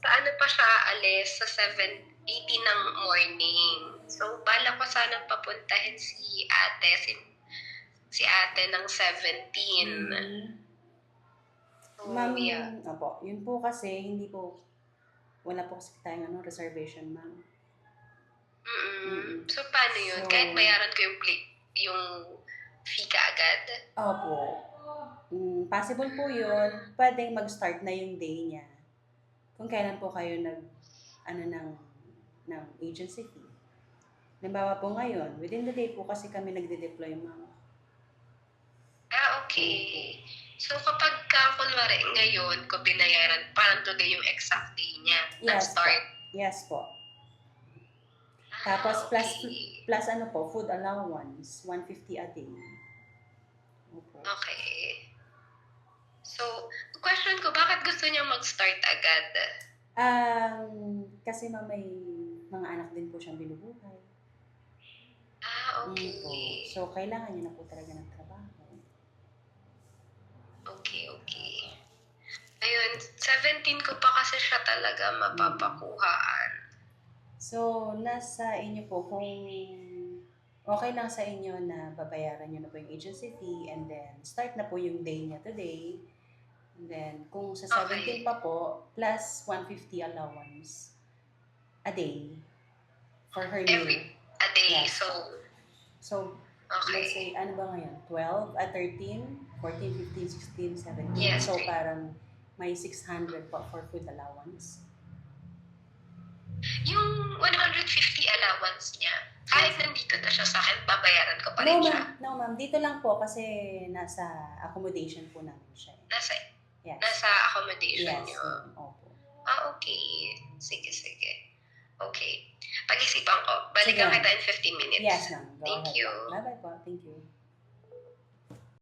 ano pa siya aalis sa 7:80 ng morning. So, bala ko sanang papuntahin si ate ng 17. So, Ma'am, yeah. opo, yun po kasi, hindi po, wala po kasi tayong reservation, ma'am. So, paano yun? So, Kahit bayaran ko yung fee kaagad? opo. Possible po yun. Pwedeng mag-start na yung day niya. Kung kailan po kayo ng agency fee. Halimbawa po ngayon, within the day po kasi kami nagde-deploy, ma'am. Okay. So, kapag kunwari ngayon ko binayaran, parang today yung exact day niya ng Yes po. start. Yes po. Tapos Okay. plus ano po, food allowance, 150 a day. Opo. Okay. So, question ko, bakit gusto niya mag-start agad? Kasi may mga anak din po siyang binubuhay. Okay. Po. So, kailangan niya na po talaga ng trabaho. Okay. Ayun, 17 ko pa kasi siya talaga mapapakuhaan. So, nasa inyo po kung okay lang sa inyo na babayaran niyo na po yung agency fee and then start na po yung day niya today. And then, kung sa 17 pa po, plus 150 allowance a day for her meal. A day, Yes. So, let's say, ano ba ngayon? 12, 13, 14, 15, 16, 17. Yes, So, right. parang may 600 po for food allowance. Yung 150 allowance niya, kahit nandito na siya sa akin, babayaran ko pa rin siya? No, ma'am. Dito lang po kasi nasa accommodation po namin siya. Nasa accommodation niyo? Opo. Okay. Sige. Okay. Pag-isipan ko. Balikan kita in 15 minutes. Yes, ma'am. Thank you. Bye-bye po. Thank you.